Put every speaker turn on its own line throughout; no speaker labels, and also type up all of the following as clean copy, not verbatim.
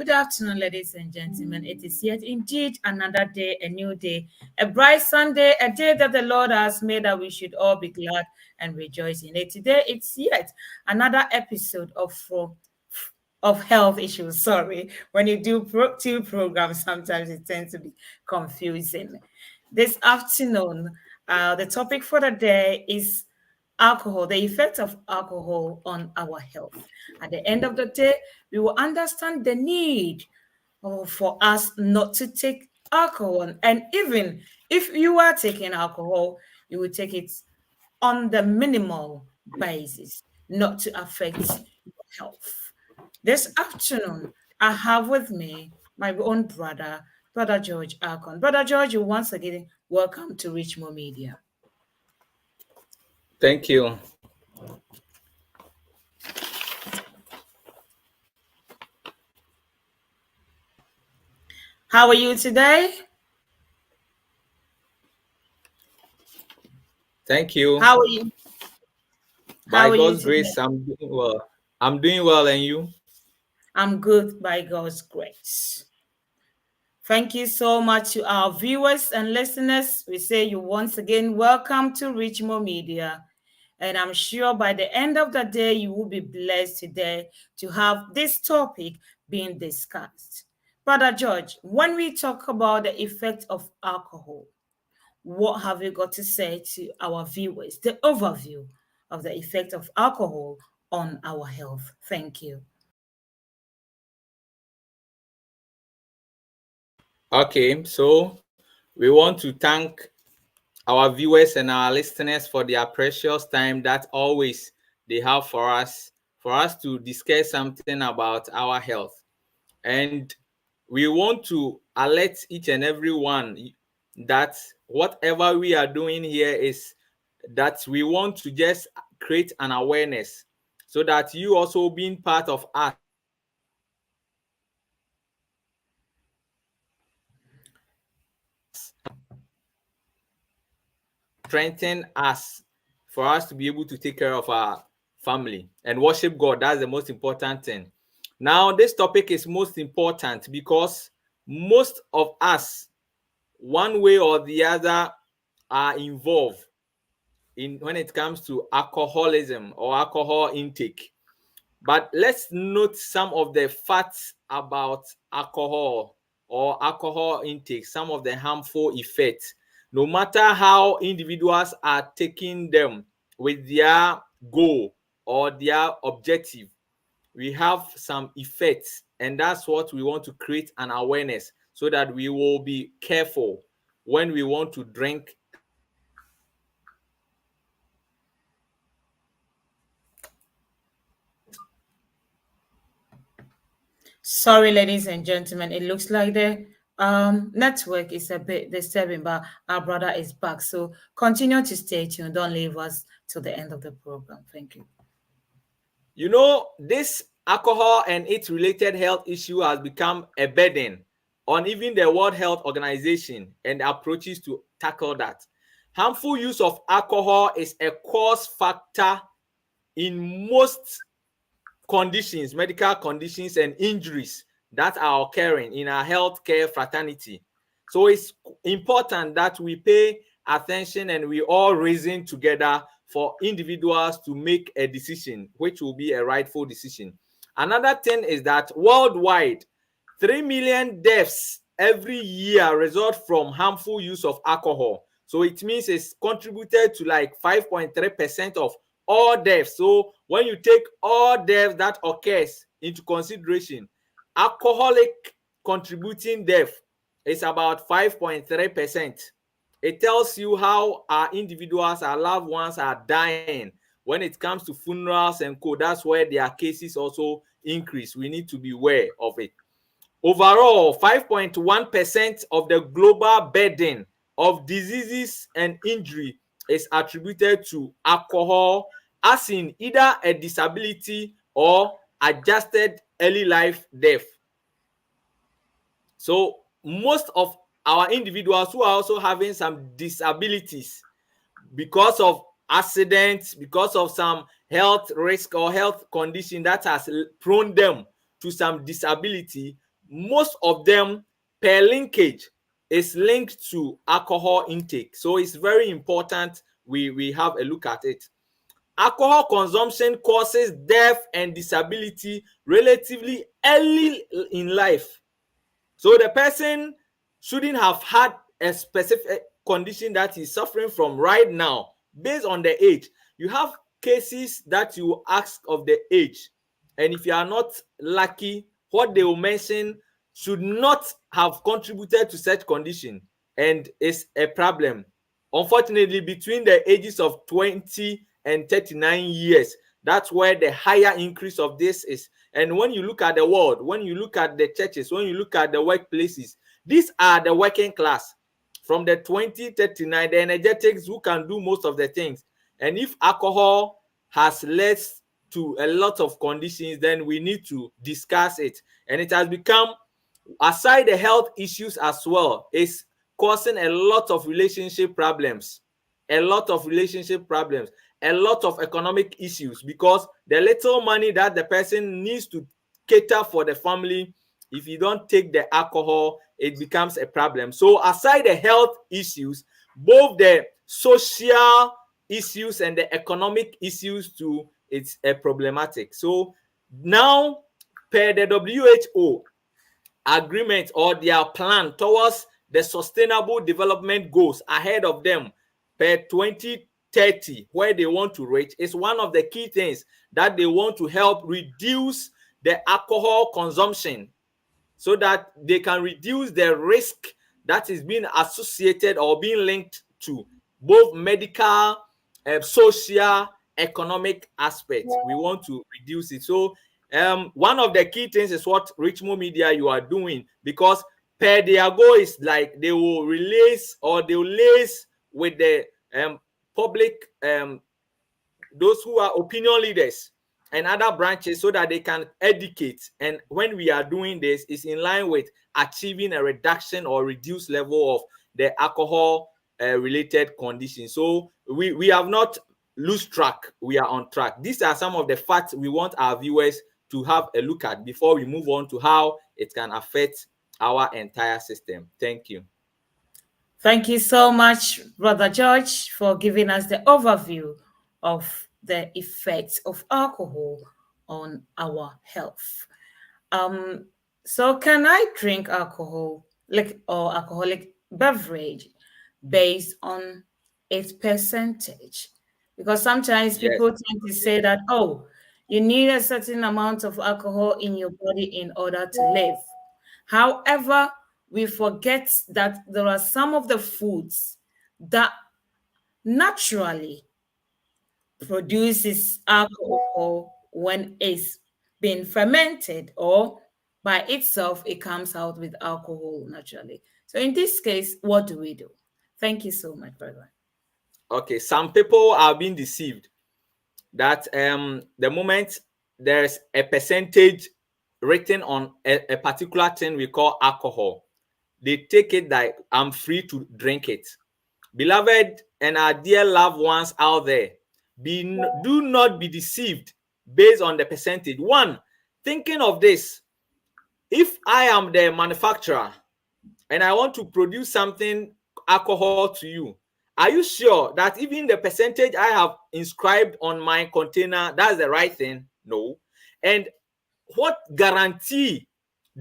Good afternoon, ladies and gentlemen. It is yet indeed another day, a new day, a bright Sunday, a day that the Lord has made that we should all be glad and rejoice in it. Today, it's yet another episode of of health issues. Sorry, when you do two programs, sometimes it tends to be confusing. This afternoon, the topic for the day is alcohol, the effect of alcohol on our health. At the end of the day, we will understand the need for us not to take alcohol. And even if you are taking alcohol, you will take it on the minimal basis, not to affect your health. This afternoon, I have with me my own brother, Brother George Ackon. Brother George, you once again welcome to Richmond Media.
Thank you.
How are you today?
Thank you.
How are you? How
By
are you
God's
today?
grace, I'm doing well. I'm doing well, and you?
I'm good by God's grace. Thank you so much to our viewers and listeners. We say you once again welcome to Richmond Media. And I'm sure by the end of the day, you will be blessed today to have this topic being discussed. Brother George, when we talk about the effect of alcohol, what have you got to say to our viewers? The overview of the effect of alcohol on our health. Thank you.
Okay, so we want to thank our viewers and our listeners for their precious time that always they have for us to discuss something about our health. And we want to alert each and every one that whatever we are doing here is that we want to just create an awareness so that you also being part of us strengthen us for us to be able to take care of our family and worship God. That's the most important thing. Now, this topic is most important because most of us, one way or the other, are involved in when it comes to alcoholism or alcohol intake. But let's note some of the facts about alcohol or alcohol intake, some of the harmful effects. No matter how individuals are taking them with their goal or their objective, we have some effects, and that's what we want to create an awareness so that we will be careful when we want to drink.
Sorry, ladies and gentlemen, it looks like the network is a bit disturbing, but our brother is back. So continue to stay tuned. Don't leave us till the end of the program. Thank you.
You know, this alcohol and its related health issue has become a burden on even the World Health Organization and approaches to tackle that. Harmful use of alcohol is a cause factor in most conditions, medical conditions, and injuries that are occurring in our healthcare fraternity. So it's important that we pay attention and we all reason together for individuals to make a decision, which will be a rightful decision. Another thing is that worldwide, 3 million deaths every year result from harmful use of alcohol. So it means it's contributed to like 5.3% of all deaths. So when you take all deaths that occurs into consideration, alcoholic contributing death is about 5.3%. It tells you how our individuals, our loved ones are dying. When it comes to funerals and co, that's where their cases also increase. We need to be aware of it. Overall, 5.1% of the global burden of diseases and injury is attributed to alcohol, as in either a disability or adjusted early life death. So most of our individuals who are also having some disabilities because of accidents, because of some health risk or health condition that has prone them to some disability, most of them per linkage is linked to alcohol intake. So it's very important we have a look at it. Alcohol consumption causes death and disability relatively early in life. So the person shouldn't have had a specific condition that he's suffering from right now based on the age. You have cases that you ask of the age, and if you are not lucky, what they will mention should not have contributed to such condition, and it's a problem. Unfortunately, between the ages of 20 and 39 years, that's where the higher increase of this is. And when you look at the world, when you look at the churches, when you look at the workplaces, these are the working class from the 20, 39, the energetics who can do most of the things. And if alcohol has led to a lot of conditions, then we need to discuss it. And it has become, aside the health issues as well, is causing a lot of relationship problems, a lot of relationship problems, a lot of economic issues, because the little money that the person needs to cater for the family, if you don't take the alcohol, it becomes a problem. So aside the health issues, both the social issues and the economic issues too, it's a problematic. So now, per the WHO agreement or their plan towards the sustainable development goals ahead of them per 2030, where they want to reach, is one of the key things that they want to help reduce the alcohol consumption, so that they can reduce the risk that is being associated or being linked to both medical, social, economic aspects. We want to reduce it. So one of the key things is what Richmond Media you are doing, because per their goal is like they will release or they will liaise with the public, those who are opinion leaders and other branches, so that they can educate. And when we are doing this, it's in line with achieving a reduction or reduced level of the alcohol related conditions. So we have not lose track. We are on track. These are some of the facts we want our viewers to have a look at before we move on to how it can affect our entire system. Thank you.
Thank you so much, Brother George, for giving us the overview of the effects of alcohol on our health. Um, so can I drink alcohol, like, or alcoholic beverage based on its percentage? Because sometimes
Yes.
people tend to say that, oh, you need a certain amount of alcohol in your body in order to live. However, we forget that there are some of the foods that naturally produces alcohol when it's been fermented, or by itself it comes out with alcohol naturally. So in this case, what do we do? Thank you so much, brother.
Okay. Some people are being deceived that the moment there's a percentage written on a particular thing we call alcohol, they take it that I'm free to drink it. Beloved and our dear loved ones out there, do not be deceived based on the percentage. One, thinking of this, if I am the manufacturer and I want to produce something alcohol to you, are you sure that even the percentage I have inscribed on my container, that's the right thing? No. And what guarantee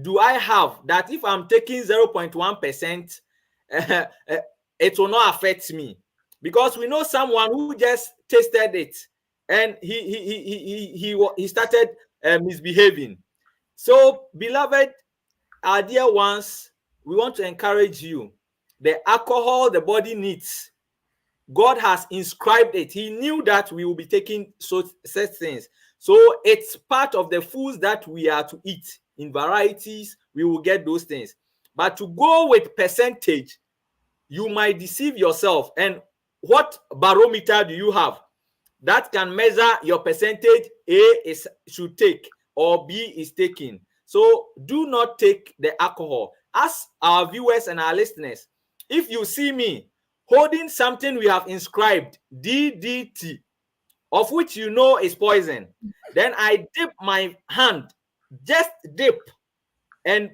do I have that if I'm taking 0.1%, it will not affect me? Because we know someone who just tasted it and he started misbehaving. So, beloved, our dear ones, we want to encourage you. The alcohol the body needs, God has inscribed it. He knew that we will be taking such things. So it's part of the foods that we are to eat. In varieties, we will get those things. But to go with percentage, you might deceive yourself. And what barometer do you have that can measure your percentage should take or B is taking? So do not take the alcohol. As our viewers and our listeners, if you see me holding something we have inscribed DDT, of which you know is poison, then I dip my hand, just dip, and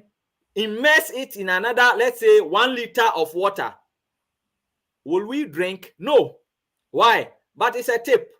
immerse it in another, let's say 1 liter of water. Will we drink? No. Why? But it's a tip.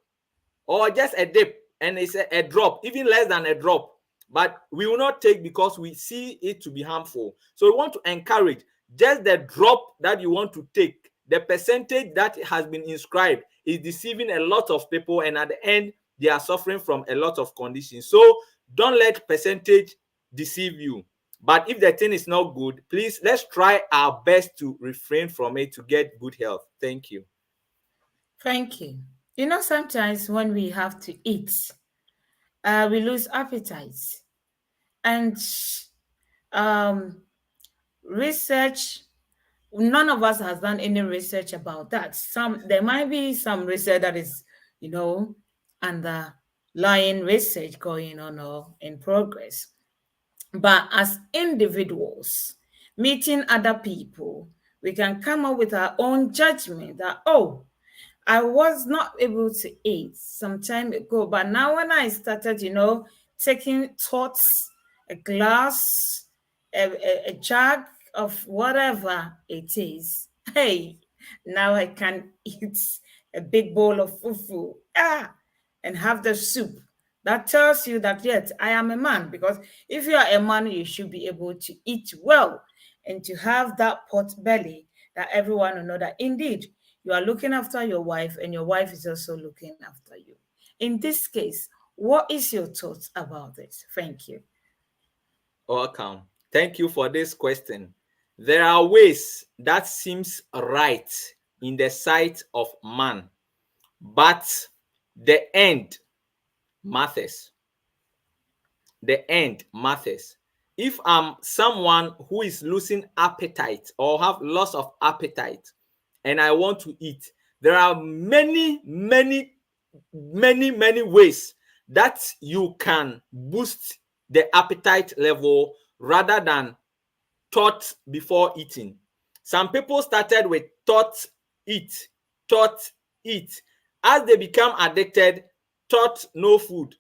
or just a dip, and it's a drop, even less than a drop, but we will not take because we see it to be harmful. So we want to encourage just the drop that you want to take. The percentage that has been inscribed is deceiving a lot of people, and at the end they are suffering from a lot of conditions. So don't let percentage deceive you. But if the thing is not good, please, let's try our best to refrain from it to get good health. Thank you.
Thank you. You know, sometimes when we have to eat, we lose appetite. And um, research, none of us has done any research about that. There might be some research that is, you know, underlying research going on or in progress. But as individuals, meeting other people, we can come up with our own judgment that, oh, I was not able to eat some time ago, but now when I started, taking thoughts, a glass, a jug of whatever it is, hey, now I can eat a big bowl of fufu, and have the soup. That tells you that, yes, I am a man, because if you are a man, you should be able to eat well and to have that pot belly that everyone will know that indeed you are looking after your wife and your wife is also looking after you. In this case, what is your thoughts about this? Thank you.
Welcome. Thank you for this question. There are ways that seems right in the sight of man, but the end matters. The end matters. If I'm someone who is losing appetite or have loss of appetite and I want to eat, there are many ways that you can boost the appetite level rather than thought before eating. Some people started with thought eat, thought eat. As they become addicted, thought no food,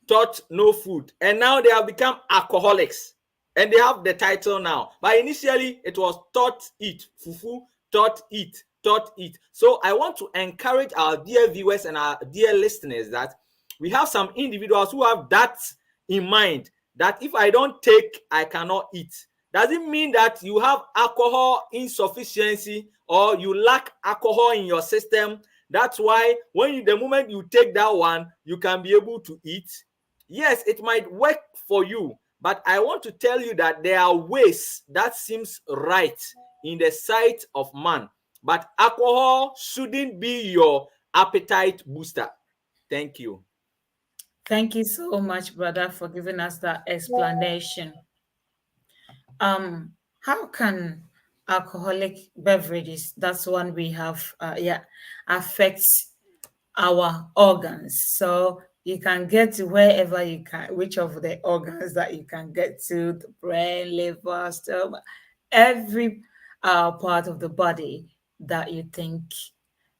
thought no food, and now they have become alcoholics, and they have the title now. But initially it was thought eat, fufu, thought eat, thought eat. So I want to encourage our dear viewers and our dear listeners that we have some individuals who have that in mind, that if I don't take, I cannot eat. Does it mean that you have alcohol insufficiency or you lack alcohol in your system? That's why the moment you take that one, you can be able to eat. Yes, it might work for you, but I want to tell you that there are ways that seems right in the sight of man, but alcohol shouldn't be your appetite booster. Thank you.
Thank you so much, brother, for giving us that explanation. How can alcoholic beverages, that's one we have, affect our organs? So you can get to wherever you can, which of the organs that you can get to, the brain, liver, stomach, every part of the body that you think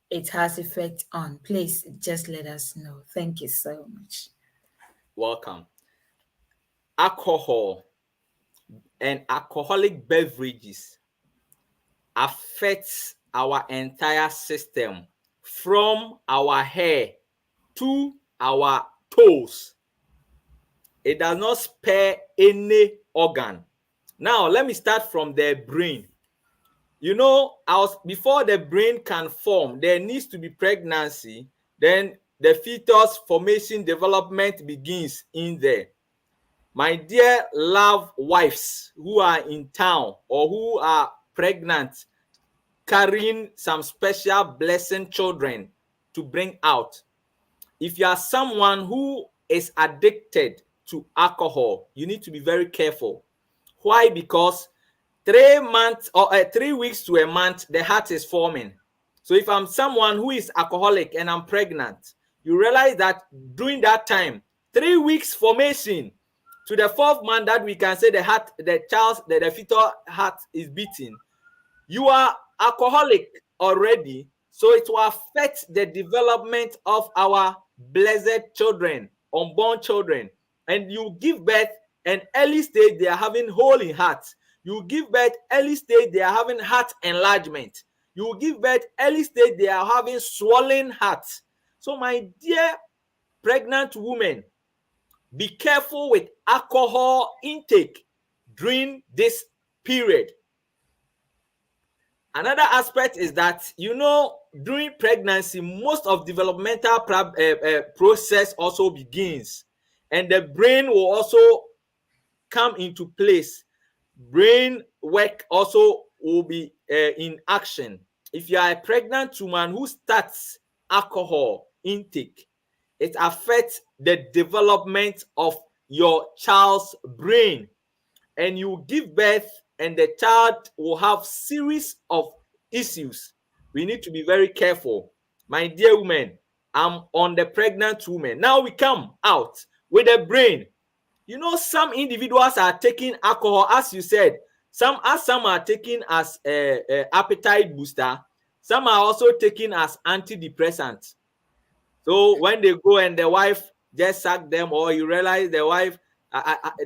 it has effect on. Please just let us know. Thank you so much.
Welcome. Alcohol and alcoholic beverages affects our entire system from our hair to our toes. It does not spare any organ. Now, let me start from the brain. Before the brain can form, there needs to be pregnancy. Then the fetus formation development begins in there. My dear love wives who are in town or who are pregnant, carrying some special blessing children to bring out. If you are someone who is addicted to alcohol, you need to be very careful. Why? Because 3 months or 3 weeks to a month, the heart is forming. So if I'm someone who is alcoholic and I'm pregnant, you realize that during that time, 3 weeks formation to the 4th month that we can say the heart, the fetal heart is beating, you are alcoholic already. So it will affect the development of our blessed children, unborn children. And you give birth, and early stage they are having hole in heart. You give birth, early stage they are having heart enlargement. You give birth, early stage they are having swollen heart. So my dear pregnant women, be careful with alcohol intake during this period. Another aspect is that, during pregnancy, most of developmental process also begins, and the brain will also come into place. Brain work also will be in action. If you are a pregnant woman who starts alcohol intake, it affects the development of your child's brain, and you give birth and the child will have series of issues. We need to be very careful. My dear women, I'm on the pregnant woman. Now we come out with the brain. Some individuals are taking alcohol, as you said. Some are taking as a appetite booster. Some are also taking as antidepressant. So when they go and the wife just sack them, or you realize the wife,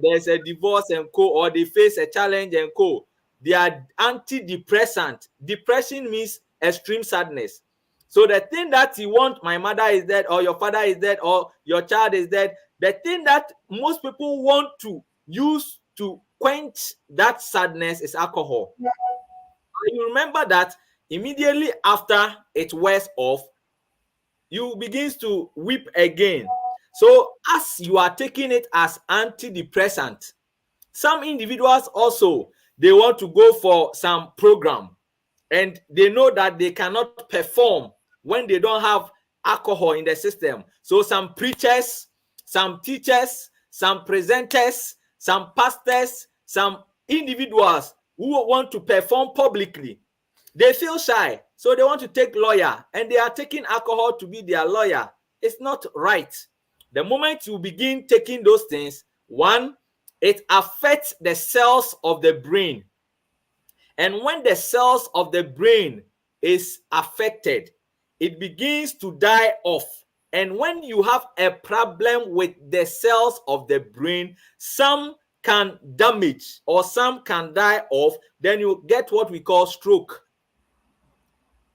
there's a divorce and co, or they face a challenge and co, they are antidepressant. Depression means extreme sadness. So the thing that you want, my mother is dead, or your father is dead, or your child is dead, the thing that most people want to use to quench that sadness is alcohol. You remember that immediately after it wears off, you begins to weep again. So as you are taking it as antidepressant, some individuals also, they want to go for some program, and they know that they cannot perform when they don't have alcohol in the system. So some preachers, some teachers, some presenters, some pastors, some individuals who want to perform publicly, they feel shy, so they want to take lawyer, and they are taking alcohol to be their lawyer. It's not right. The moment you begin taking those things, one, it affects the cells of the brain. And when the cells of the brain is affected, it begins to die off. And when you have a problem with the cells of the brain, some can damage or some can die off, then you get what we call stroke.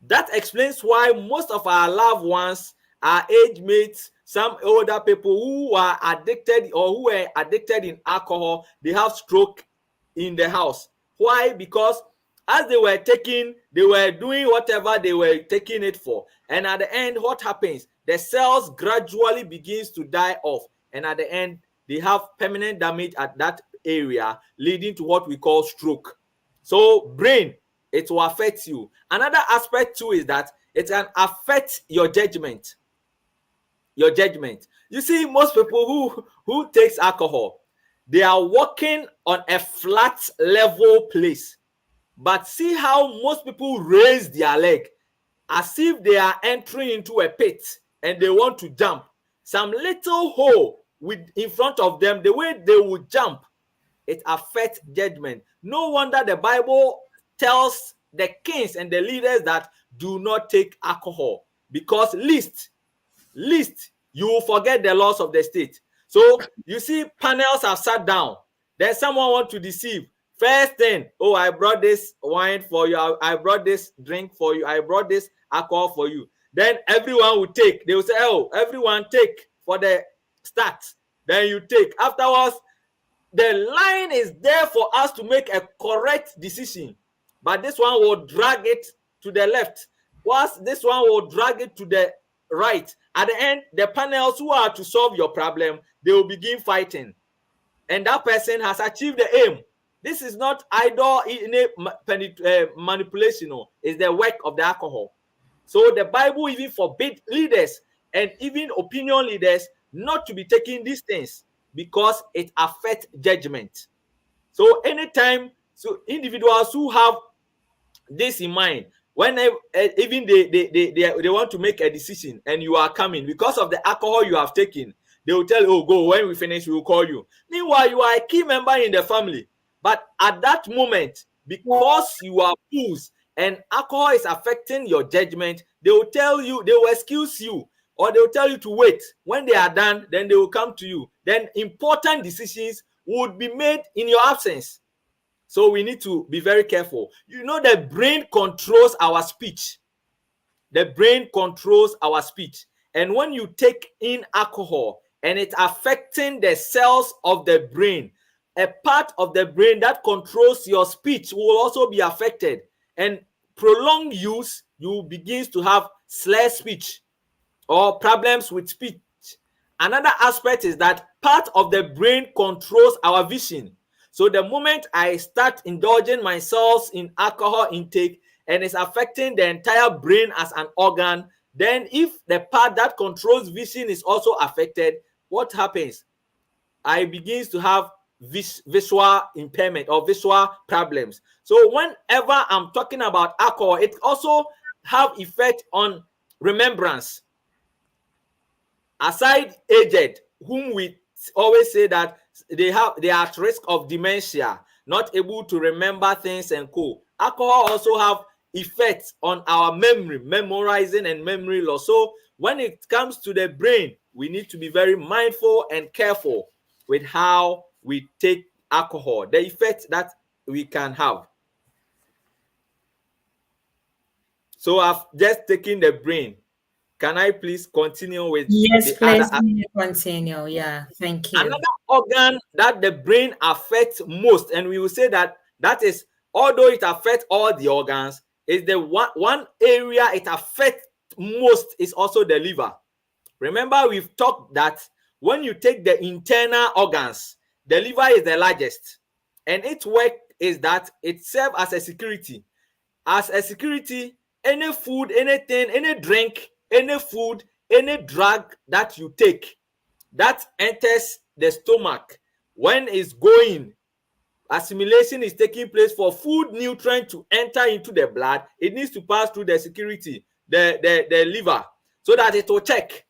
That explains why most of our loved ones, our age mates, some older people who are addicted or who were addicted in alcohol, they have stroke in the house. Why? Because as they were doing whatever they were taking it for. And at the end, what happens? The cells gradually begins to die off. And at the end, they have permanent damage at that area, leading to what we call stroke. So brain, it will affect you. Another aspect too is that it can affect your judgment. Your judgment. You see, most people who takes alcohol, they are walking on a flat level place. But see how most people raise their leg as if they are entering into a pit and they want to jump. Some little hole in front of them, the way they will jump, it affects judgment. No wonder the Bible tells the kings and the leaders that do not take alcohol, because least you will forget the laws of the state. So you see, panels have sat down, then someone want to deceive. First thing, oh, I brought this wine for you, I brought this drink for you, I brought this alcohol for you. Then everyone will take. They will say, oh, everyone take for the start. Then you take. Afterwards, the line is there for us to make a correct decision, but this one will drag it to the left, whilst this one will drag it to the right. At the end, the panels who are to solve your problem, they will begin fighting, and that person has achieved the aim. This is not idle manipulation. It's the work of the alcohol. So the Bible even forbids leaders and even opinion leaders not to be taking these things, because it affects judgment. So anytime, so individuals who have this in mind, when even they want to make a decision and you are coming because of the alcohol you have taken, they will tell you, oh, go, when we finish we will call you. Meanwhile, you are a key member in the family, but at that moment, because you are booze and alcohol is affecting your judgment, they will tell you, they will excuse you, or they will tell you to wait. When they are done, then they will come to you. Then important decisions would be made in your absence. So we need to be very careful. The brain controls our speech. The brain controls our speech. And when you take in alcohol and it's affecting the cells of the brain, a part of the brain that controls your speech will also be affected. And prolonged use, you begin to have slur speech or problems with speech. Another aspect is that part of the brain controls our vision. So the moment I start indulging myself in alcohol intake and it's affecting the entire brain as an organ, then if the part that controls vision is also affected, what happens? I begins to have visual impairment or visual problems. So whenever I'm talking about alcohol, it also have effect on remembrance. Aside aged, whom we always say that they are at risk of dementia, not able to remember things and co. Alcohol also have effects on our memory, memorizing and memory loss. So when it comes to the brain, we need to be very mindful and careful with how we take alcohol, the effects that we can have. So I've just taken the brain. Can I please continue with
Yes,
the other?
please continue. Yeah, thank you.
Another organ that the brain affects most, and we will say that that is, although it affects all the organs, is the one area it affects most is also the liver. Remember, we've talked that when you take the internal organs, the liver is the largest, and its work is that it serves as a security. As a security, any food, anything, any drink, any food, any drug that you take that enters the stomach, when it's going, assimilation is taking place for food nutrient to enter into the blood, it needs to pass through the security, the liver, so that it will check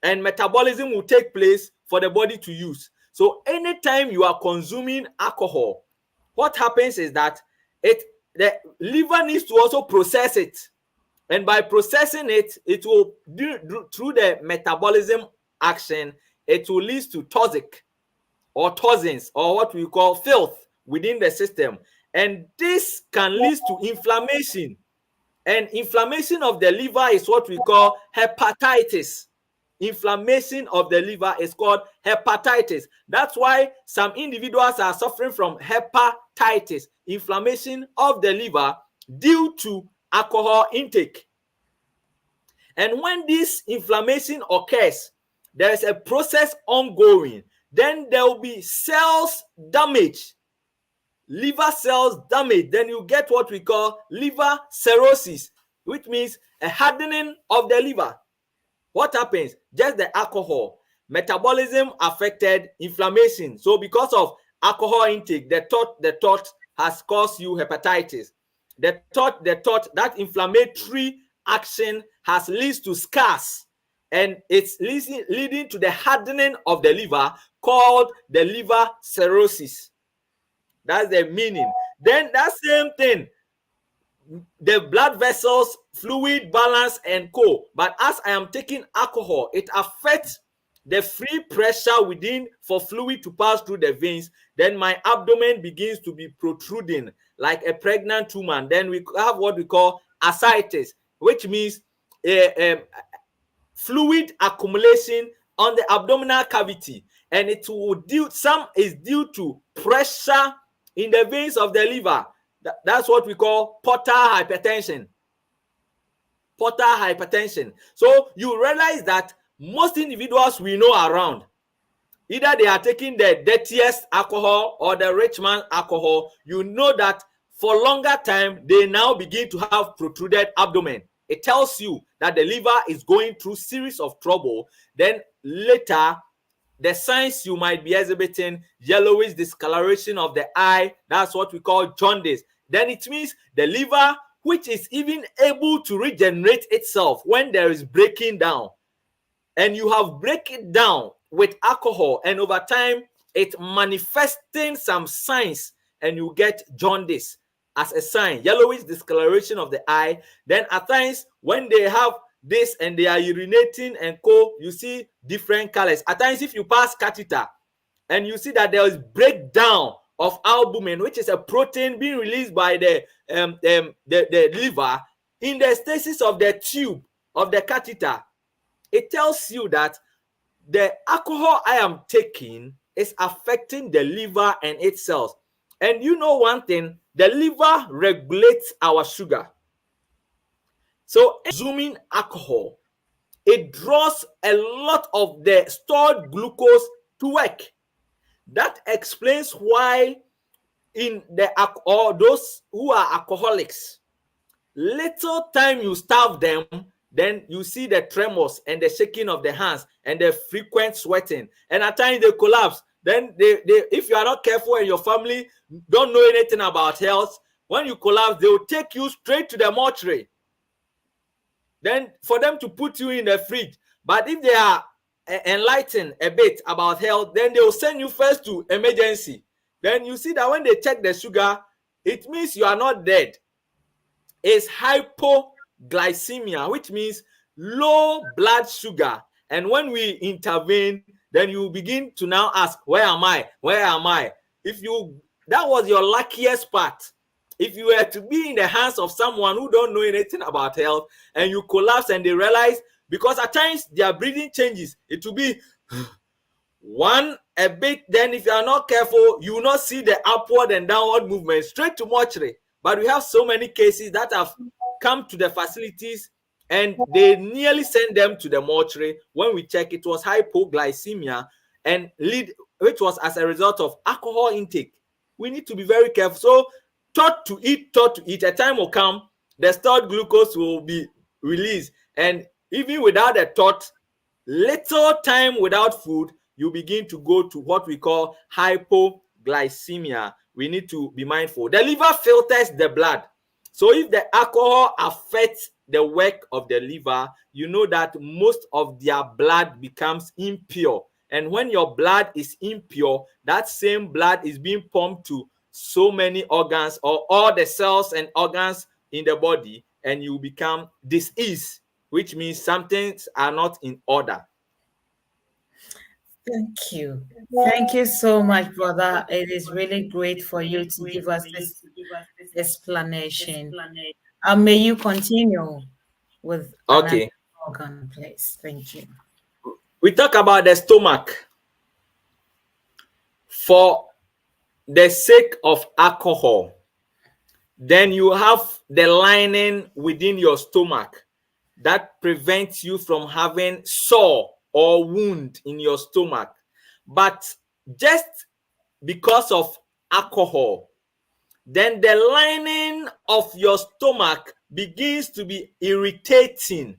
and metabolism will take place for the body to use. So anytime you are consuming alcohol, what happens is that the liver needs to also process it, and by processing it, it will through the metabolism action, it will lead to toxic or toxins or what we call filth within the system, and this can lead to inflammation, and inflammation of the liver is what we call hepatitis. Inflammation of the liver is called hepatitis. That's why some individuals are suffering from hepatitis, inflammation of the liver due to alcohol intake. And when this inflammation occurs, there is a process ongoing. Then there will be cells damage, liver cells damage. Then you get what we call liver cirrhosis, which means a hardening of the liver. What happens? Just the alcohol, metabolism affected, inflammation. So because of alcohol intake, the thought has caused you hepatitis. The thought that inflammatory action has led to scars, and it's leading to the hardening of the liver, called the liver cirrhosis. That's the meaning. Then that same thing, the blood vessels, fluid balance and co. But as I am taking alcohol, it affects the free pressure within for fluid to pass through the veins. Then my abdomen begins to be protruding like a pregnant woman. Then we have what we call ascites, which means fluid accumulation on the abdominal cavity, and it will some is due to pressure in the veins of the liver. That's what we call portal hypertension. Portal hypertension. So you realize that most individuals we know around, either they are taking the dirtiest alcohol or the rich man alcohol, you know that for longer time they now begin to have protruded abdomen. It tells you that the liver is going through series of trouble. Then later, the signs you might be exhibiting: yellowish discoloration of the eye, that's what we call jaundice. Then it means the liver, which is even able to regenerate itself when there is breaking down, and you have break it down with alcohol, and over time it manifesting some signs, and you get jaundice as a sign, yellowish discoloration of the eye. Then at times when they have this and they are urinating and co, you see different colors. At times if you pass catheter and you see that there is breakdown of albumin, which is a protein being released by the liver in the stasis of the tube of the catheter, it tells you that the alcohol I am taking is affecting the liver and its cells. And you know one thing, the liver regulates our sugar. So consuming alcohol, it draws a lot of the stored glucose to work. That explains why in the or those who are alcoholics, little time you starve them, then you see the tremors and the shaking of the hands and the frequent sweating, and at times they collapse. Then they if you are not careful and your family don't know anything about health, when you collapse, they will take you straight to the mortuary, then for them to put you in the fridge. But if they are enlightened a bit about health, then they will send you first to emergency. Then you see that when they check the sugar, it means you are not dead. It's hypoglycemia, which means low blood sugar. And when we intervene, then you begin to now ask, where am I? Where am I? If you that was your luckiest part. If you were to be in the hands of someone who don't know anything about health and you collapse and they realize, because at times their breathing changes, it will be one a bit, then if you are not careful, you will not see the upward and downward movement straight to mortuary. But we have so many cases that have come to the facilities and they nearly send them to the mortuary. When we check, it was hypoglycemia and which was as a result of alcohol intake. We need to be very careful. So taught to eat, a time will come, the stored glucose will be released. And even without a thought, little time without food, you begin to go to what we call hypoglycemia. We need to be mindful. The liver filters the blood. So if the alcohol affects the work of the liver, you know that most of their blood becomes impure. And when your blood is impure, that same blood is being pumped to so many organs or all the cells and organs in the body, and you become diseased, which means some things are not in order.
Thank you. Thank you so much, brother. It is really great for you to give us this explanation. And may you continue with another
Okay,
organ, please. Thank you.
we talk about the stomach. For the sake of alcohol, then you have the lining within your stomach that prevents you from having sore or wound in your stomach. But just because of alcohol, then the lining of your stomach begins to be irritating.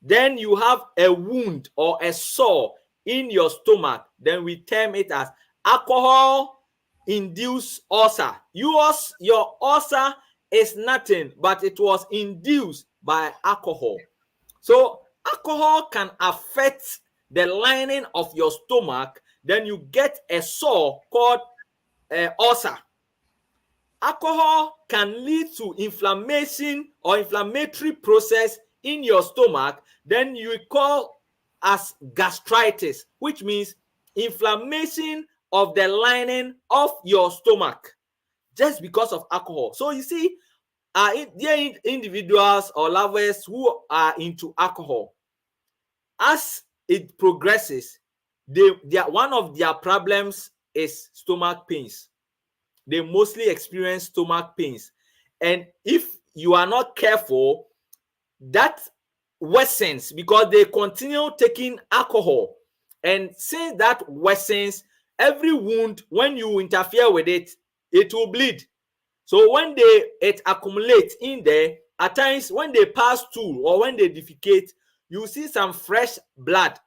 Then you have a wound or a sore in your stomach. Then we term it as alcohol induced ulcer. Your ulcer is nothing, but it was induced by alcohol. So alcohol can affect the lining of your stomach. Then you get a sore called ulcer. Alcohol can lead to inflammation or inflammatory process in your stomach. Then you call as gastritis, which means inflammation of the lining of your stomach just because of alcohol. So you see, there are individuals or lovers who are into alcohol. As it progresses, one of their problems is stomach pains. They mostly experience stomach pains. And if you are not careful, that worsens because they continue taking alcohol. And since that worsens, every wound, when you interfere with it, it will bleed. So when it accumulates in there, at times when they pass stool or when they defecate, you see some fresh blood.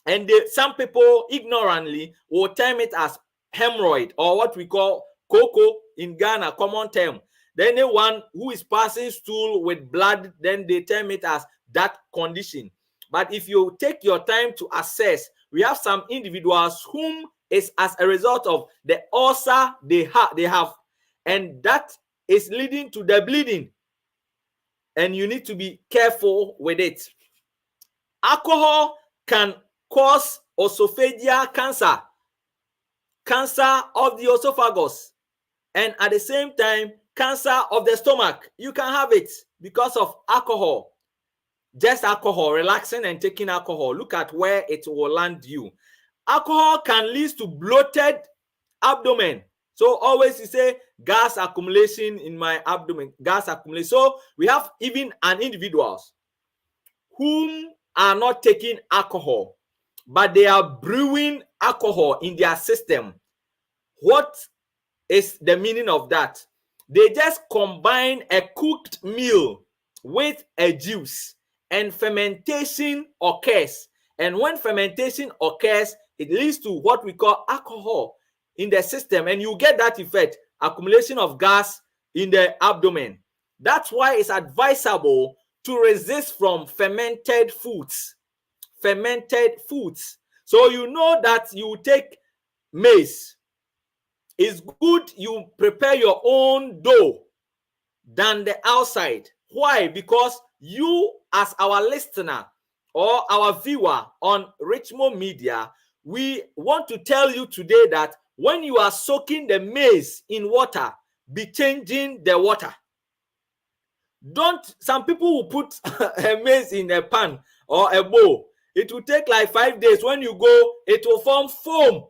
And some people ignorantly will term it as hemorrhoid, or what we call cocoa in Ghana, common term. Then anyone who is passing stool with blood, then they term it as that condition. But if you take your time to assess, we have some individuals whom is as a result of the ulcer they have, and that is leading to the bleeding. And you need to be careful with it. Alcohol can cause esophageal cancer of the esophagus, and at the same time, cancer of the stomach. You can have it because of alcohol. just alcohol, relaxing and taking alcohol, look at where it will land you. Alcohol can lead to bloated abdomen. So always you say gas accumulation in my abdomen, gas accumulation. So we have even an individuals whom are not taking alcohol, but they are brewing alcohol in their system. What is the meaning of that? They just combine a cooked meal with a juice, and fermentation occurs. And when fermentation occurs, it leads to what we call alcohol in the system, and you get that effect, accumulation of gas in the abdomen. That's why it's advisable to resist from fermented foods. Fermented foods. So you know that you take maize. It's good you prepare your own dough than the outside. Why? Because you, as our listener or our viewer on Richmond Media, we want to tell you today that when you are soaking the maize in water, be changing the water. Don't, some people will put a maize in a pan or a bowl. It will take like 5 days. When you go, it will form foam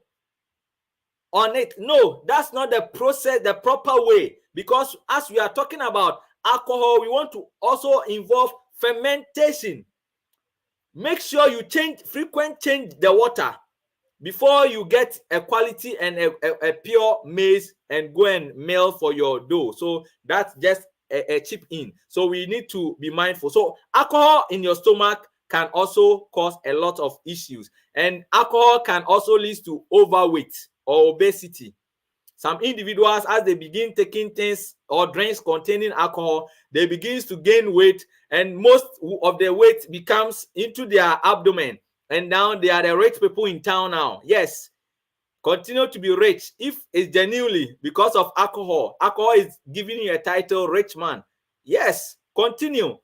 on it. No, that's not the process, the proper way. Because as we are talking about alcohol, we want to also involve fermentation. Make sure you change the water before you get a quality and a pure maize and go and mill for your dough. So that's just a chip in. So we need to be mindful. So alcohol in your stomach can also cause a lot of issues, and alcohol can also lead to overweight or obesity. Some individuals, as they begin taking things or drinks containing alcohol, they begin to gain weight, and most of the weight becomes into their abdomen, and now they are the rich people in town now. Yes, continue to be rich if it's genuinely because of alcohol. Alcohol is giving you a title, rich man. Yes, continue.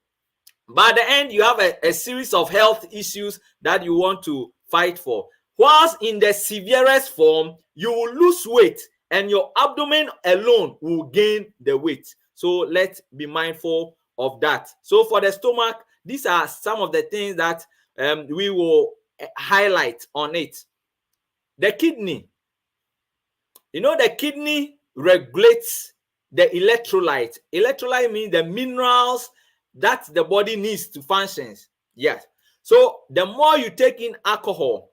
But at the end, you have a series of health issues that you want to fight for. Whilst in the severest form, you will lose weight and your abdomen alone will gain the weight. So let's be mindful of that. So for the stomach, these are some of the things that we will highlight on it. The kidney. You know, the kidney regulates the electrolyte. Electrolyte means the minerals that the body needs to function. Yes. So the more you take in alcohol,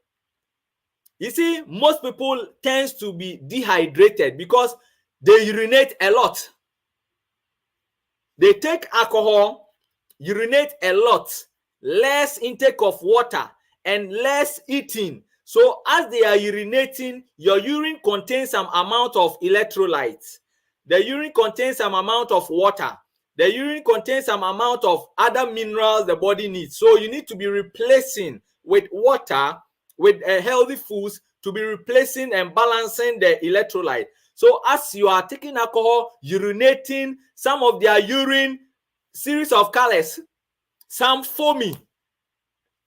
you see, most people tends to be dehydrated because they urinate a lot. They take alcohol, urinate a lot, less intake of water, and less eating. So as they are urinating, your urine contains some amount of electrolytes. The urine contains some amount of water. The urine contains some amount of other minerals the body needs. So you need to be replacing with water, with healthy foods, to be replacing and balancing the electrolyte. So as you are taking alcohol, urinating, some of their urine, series of colors, some foamy,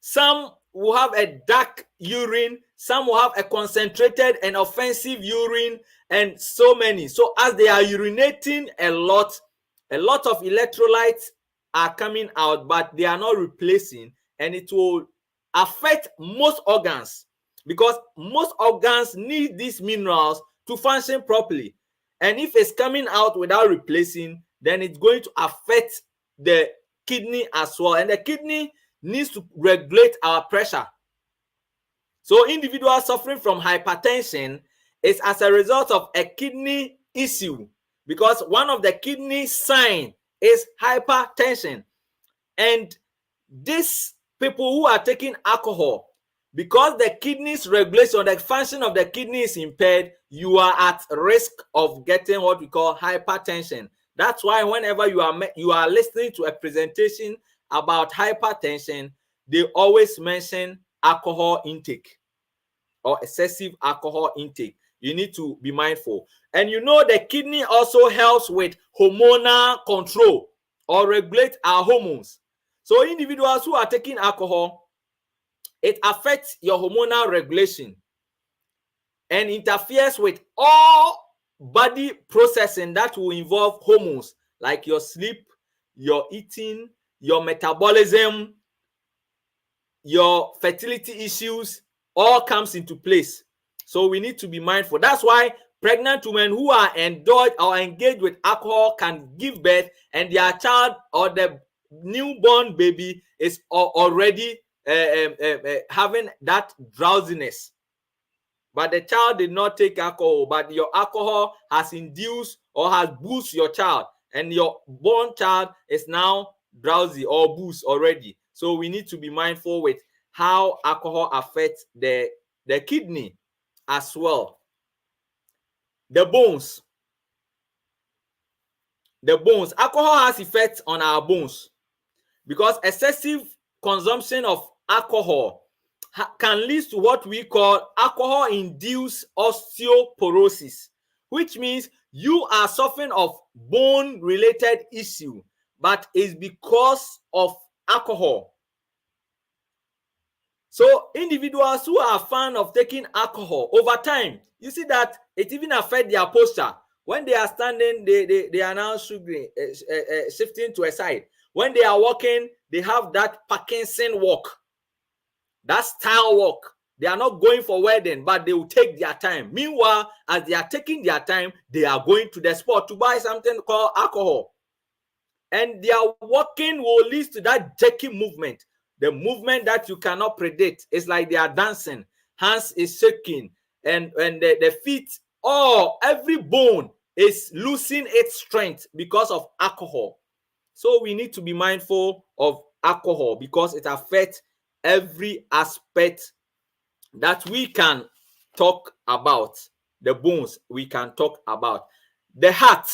some will have a dark urine, some will have a concentrated and offensive urine, and so many. So as they are urinating a lot of electrolytes are coming out, but they are not replacing, and it will affect most organs because most organs need these minerals to function properly. And if it's coming out without replacing, then it's going to affect the kidney as well. And the kidney needs to regulate our pressure. So individuals suffering from hypertension is as a result of a kidney issue, because one of the kidney signs is hypertension. And these people who are taking alcohol, because the kidney's regulation, the function of the kidney is impaired, you are at risk of getting what we call hypertension. That's why whenever you are listening to a presentation about hypertension, they always mention alcohol intake or excessive alcohol intake. You need to be mindful. And you know, the kidney also helps with hormonal control or regulate our hormones. So individuals who are taking alcohol, it affects your hormonal regulation and interferes with all body processing that will involve hormones, like your sleep, your eating, your metabolism, your fertility issues all comes into place. So we need to be mindful. That's why pregnant women who are indulged or engaged with alcohol can give birth, and their child or the newborn baby is already having that drowsiness. But the child did not take alcohol, but your alcohol has induced or has boosted your child, and your born child is now drowsy or boost already. So we need to be mindful with how alcohol affects the kidney as well. The bones. Alcohol has effects on our bones because excessive consumption of alcohol can lead to what we call alcohol-induced osteoporosis, which means you are suffering of bone-related issue, but it's because of alcohol. So individuals who are fan of taking alcohol over time, you see that it even affects their posture. When they are standing, they are now shifting to a side. When they are walking, they have that Parkinson walk, that style walk. They are not going for wedding, but they will take their time. Meanwhile, as they are taking their time, they are going to the spot to buy something called alcohol. And their walking will lead to that jerky movement. The movement that you cannot predict. It's like they are dancing. Hands is shaking. And the feet, every bone is losing its strength because of alcohol. So we need to be mindful of alcohol because it affects every aspect that we can talk about. The bones we can talk about. The heart.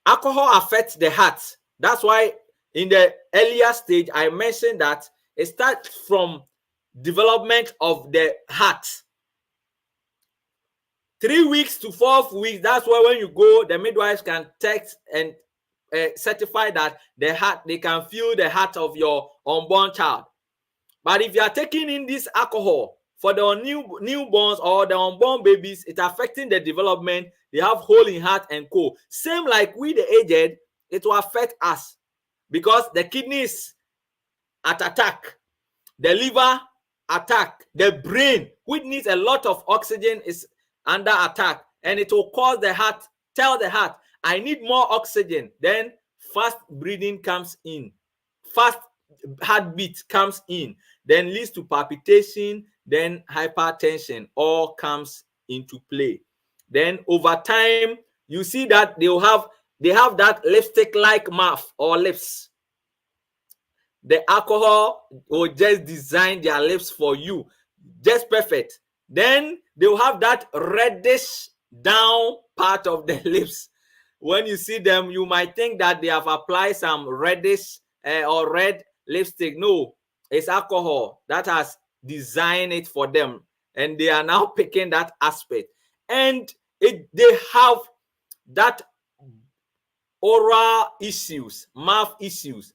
Alcohol affects the heart. That's why in the earlier stage, I mentioned that it starts from development of the heart. 3 weeks to 4 weeks, that's why when you go, the midwives can text and certify that the heart, they can feel the heart of your unborn child. But if you are taking in this alcohol for the newborns or the unborn babies, it's affecting the development. They have hole in heart and co. Same like we the aged, it will affect us because the kidney is at attack, the liver attack, the brain, which needs a lot of oxygen, is under attack, and it will cause the heart, tell the heart, I need more oxygen. Then fast breathing comes in, fast heartbeat comes in, then leads to palpitation, then hypertension all comes into play. Then over time, you see that they have that lipstick-like mouth or lips. The alcohol will just design their lips for you, just perfect. Then they will have that reddish down part of the lips. When you see them, you might think that they have applied some reddish or red lipstick. No, it's alcohol that has designed it for them, and they are now picking that aspect. And they have that oral issues, mouth issues.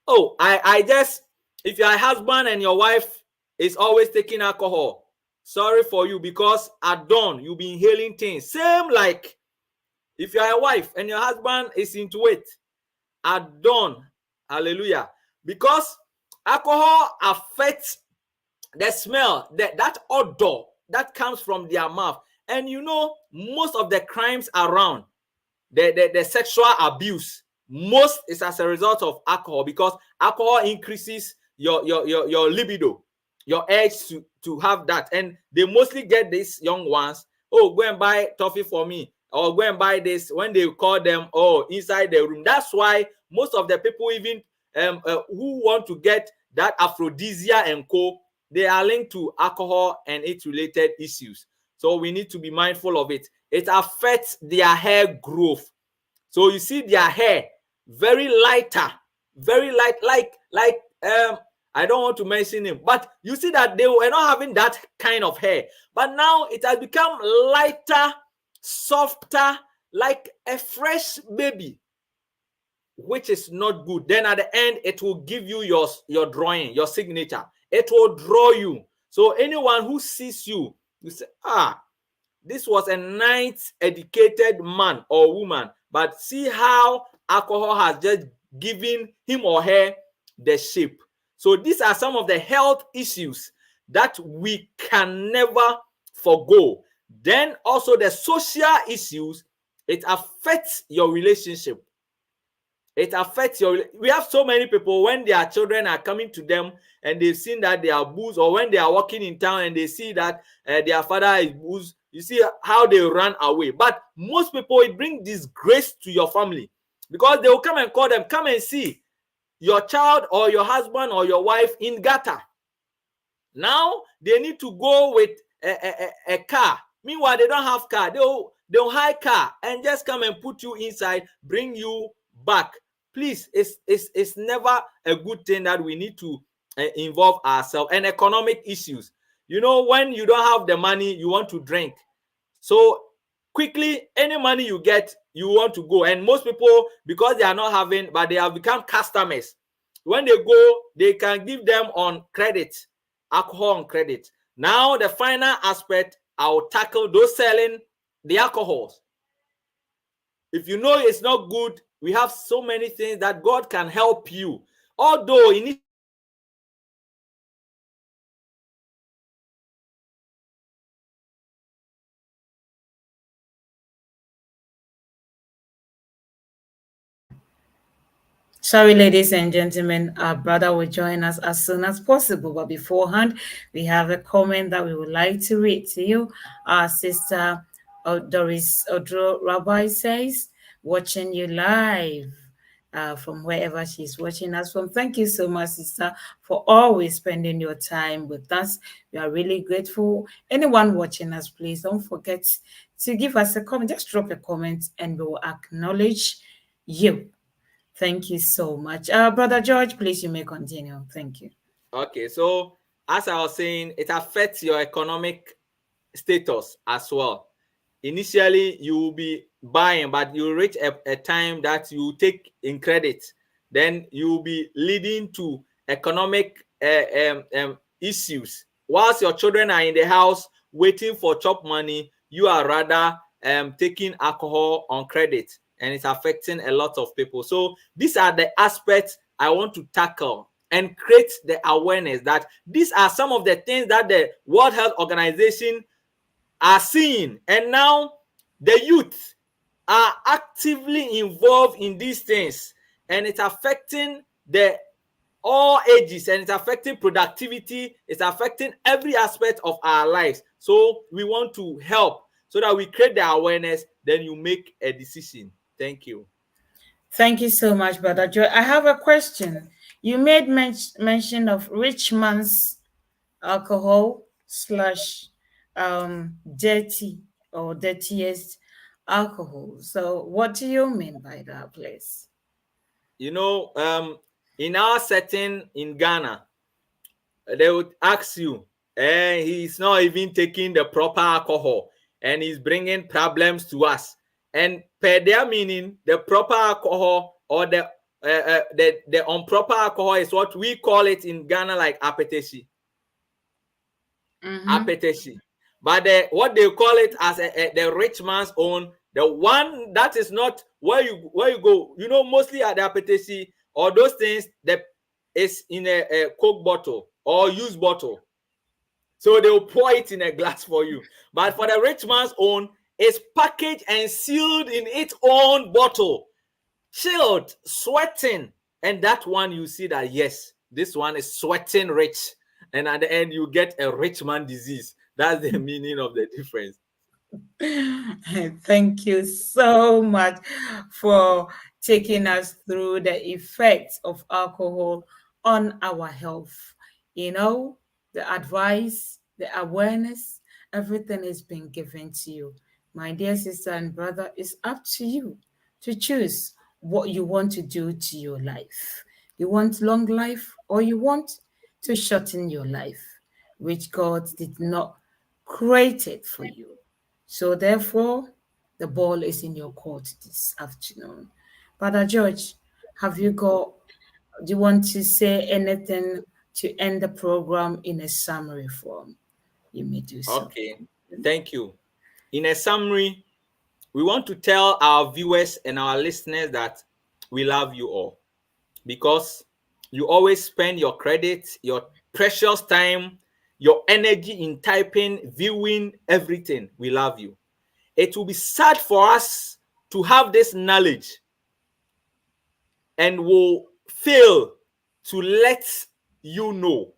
Oh, I just, if your husband and your wife is always taking alcohol, sorry for you, because at dawn you'll be inhaling things. Same like if you are a wife and your husband is into it, at dawn, hallelujah, because alcohol affects the smell, that odor that comes from their mouth. And you know, most of the crimes around, the sexual abuse, most is as a result of alcohol, because alcohol increases your libido, your urge to have that. And they mostly get these young ones, oh, go and buy toffee for me, or go and buy this, when they call them, oh, inside the room. That's why most of the people even who want to get that aphrodisiac and co, they are linked to alcohol and its related issues. So we need to be mindful of it. It affects their hair growth. So you see their hair very lighter, very light, like I don't want to mention him, but you see that they were not having that kind of hair, but now it has become lighter, softer, like a fresh baby, which is not good. Then at the end, it will give you your drawing, your signature. It will draw you. So anyone who sees you, you say, this was a nice, educated man or woman, but see how alcohol has just given him or her the shape. So these are some of the health issues that we can never forgo. Then also the social issues, it affects your relationship. It affects your, we have so many people when their children are coming to them and they've seen that they are booze, or when they are walking in town and they see that their father is booze, you see how they run away. But most people, it brings disgrace to your family, because they will come and call them, come and see your child or your husband or your wife in gutter. Now they need to go with a car. Meanwhile, they don't have car. They'll hire car and just come and put you inside, bring you back. Please, it's never a good thing that we need to involve ourselves. And economic issues. You know, when you don't have the money, you want to drink. So quickly, any money you get, you want to go. And most people, because they are not having, but they have become customers. When they go, they can give them on credit, alcohol on credit. Now, the final aspect, I'll tackle those selling the alcohols. If you know it's not good, we have so many things that God can help you. Although initially,
Sorry, ladies and gentlemen, our brother will join us as soon as possible. But beforehand, we have a comment that we would like to read to you. Our sister Doris Odro Rabbi says, watching you live from wherever she's watching us from. Thank you so much, sister, for always spending your time with us. We are really grateful. Anyone watching us, please don't forget to give us a comment. Just drop a comment and we will acknowledge you. Thank you so much. Brother George, please, you may continue. Thank you.
okay, so as I was saying, it affects your economic status as well. Initially, you will be buying, but you reach a time that you take in credit. Then you will be leading to economic issues. Whilst your children are in the house waiting for chop money, you are rather taking alcohol on credit, and it's affecting a lot of people. So these are the aspects I want to tackle and create the awareness that these are some of the things that the World Health Organization are seeing. And now the youth are actively involved in these things, and it's affecting the all ages, and it's affecting productivity, it's affecting every aspect of our lives. So we want to help so that we create the awareness, then you make a decision. Thank you.
Thank you so much, Brother Joy. I have a question. You made mention of rich man's alcohol slash dirty or dirtiest alcohol. So, what do you mean by that, please?
You know, in our setting in Ghana, they would ask you, he's not even taking the proper alcohol and he's bringing problems to us. And per their meaning, the proper alcohol or the improper alcohol is what we call it in Ghana, like apeteshi.
Mm-hmm.
Apeteshi. But what they call it as the rich man's own, the one that is not where you go. You know, mostly at the apeteshi or those things that is in a Coke bottle or used bottle. So they will pour it in a glass for you. But for the rich man's own, it's packaged and sealed in its own bottle, chilled, sweating. And that one, you see that, yes, this one is sweating rich. And at the end, you get a rich man disease. That's the meaning of the difference.
Thank you so much for taking us through the effects of alcohol on our health. You know, the advice, the awareness, everything is being given to you. My dear sister and brother, it's up to you to choose what you want to do to your life. You want long life or you want to shorten your life, which God did not create it for you. So therefore, the ball is in your court this afternoon. Brother George, have you got, do you want to say anything to end the program in a summary form? You may do so.
Okay, thank you. In a summary, we want to tell our viewers and our listeners that we love you all, because You always spend your credit, your precious time, your energy in typing, viewing, everything. We love you. It will be sad for us to have this knowledge and will fail to let you know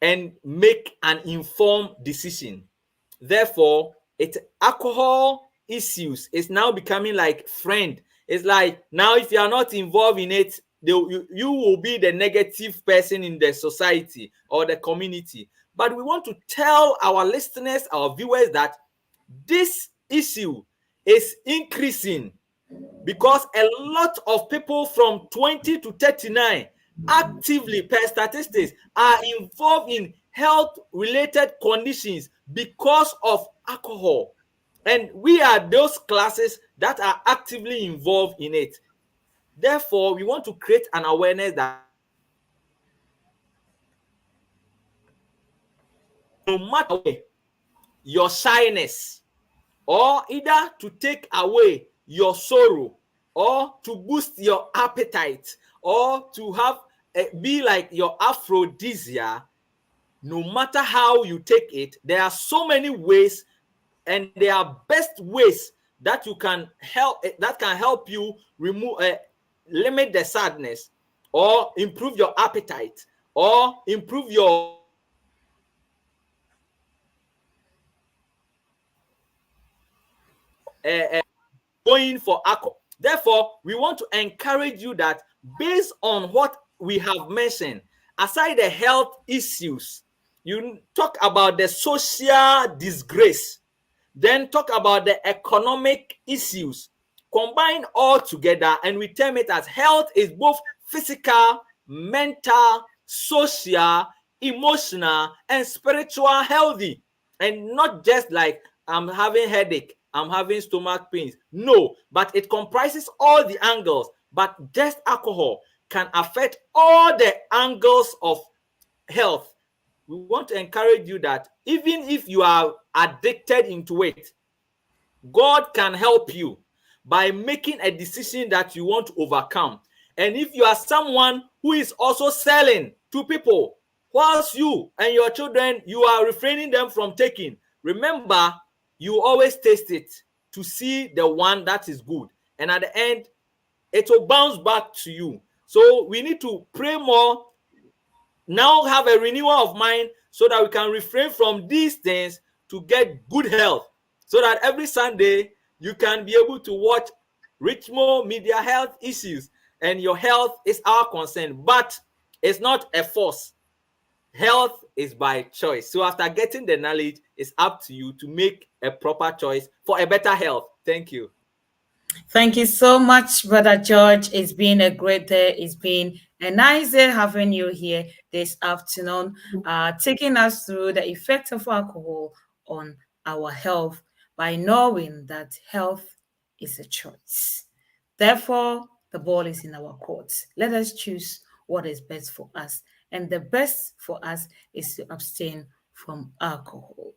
and make an informed decision. Therefore, alcohol issues is now becoming like friend. It's like now if you are not involved in it, you will be the negative person in the society or the community. But we want to tell our listeners, our viewers, that this issue is increasing because a lot of people from 20 to 39 actively, per statistics, are involved in health related conditions because of alcohol. And we are those classes that are actively involved in it. Therefore, we want to create an awareness that no matter your shyness, or either to take away your sorrow, or to boost your appetite, or to have be like your aphrodisia, no matter how you take it, there are so many ways, and there are best ways that you can help you remove limit the sadness, or improve your appetite, or improve your going for alcohol. Therefore, we want to encourage you that based on what we have mentioned, aside the health issues, you talk about the social disgrace, then talk about the economic issues, combine all together, and we term it as health is both physical, mental, social, emotional, and spiritual healthy. And not just like I'm having headache, I'm having stomach pains. No, but it comprises all the angles. But just alcohol can affect all the angles of health. We want to encourage you that even if you are addicted into it, God can help you by making a decision that you want to overcome. And if you are someone who is also selling to people, whilst you and your children, you are refraining them from taking, remember, you always taste it to see the one that is good. And at the end, it will bounce back to you. So we need to pray more, now have a renewal of mind, so that we can refrain from these things to get good health, so that every Sunday you can be able to watch Richmond Media Health Issues, and your health is our concern, but it's not a force. Health is by choice. So after getting the knowledge, it's up to you to make a proper choice for a better health. Thank you.
Thank you so much, Brother George. It's been a great day. It's been a nice day having you here this afternoon, taking us through the effect of alcohol on our health by knowing that health is a choice. Therefore, the ball is in our court. Let us choose what is best for us. And the best for us is to abstain from alcohol.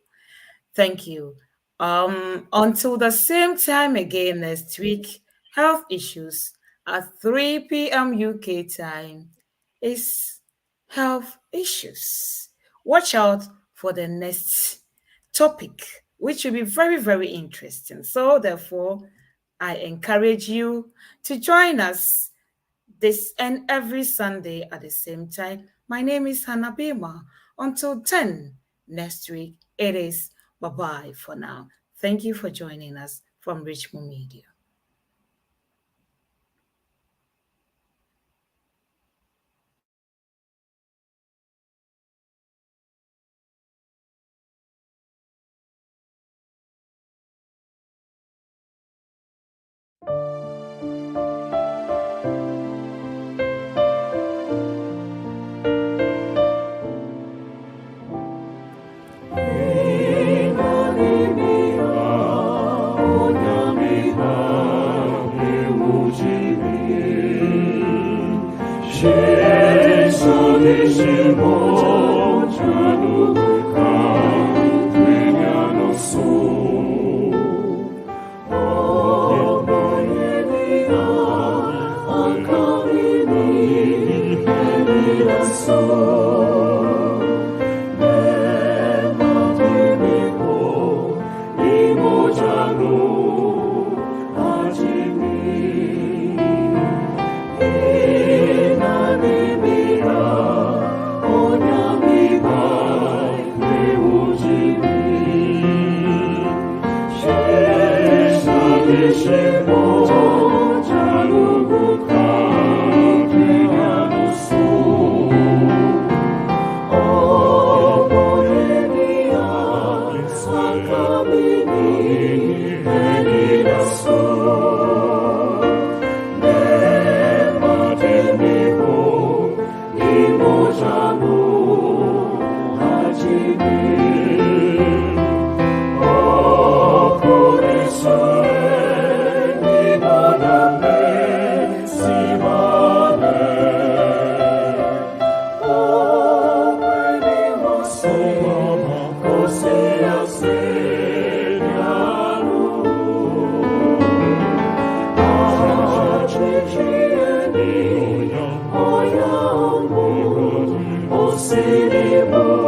Thank you. Until the same time again next week, health issues at 3 p.m. UK time is health issues. Watch out for the next topic, which will be very, very interesting. So, therefore, I encourage you to join us this and every Sunday at the same time. My name is Hanna Bimah. Until 10 next week, it is bye-bye for now. Thank you for joining us from Richmond Media.
Sini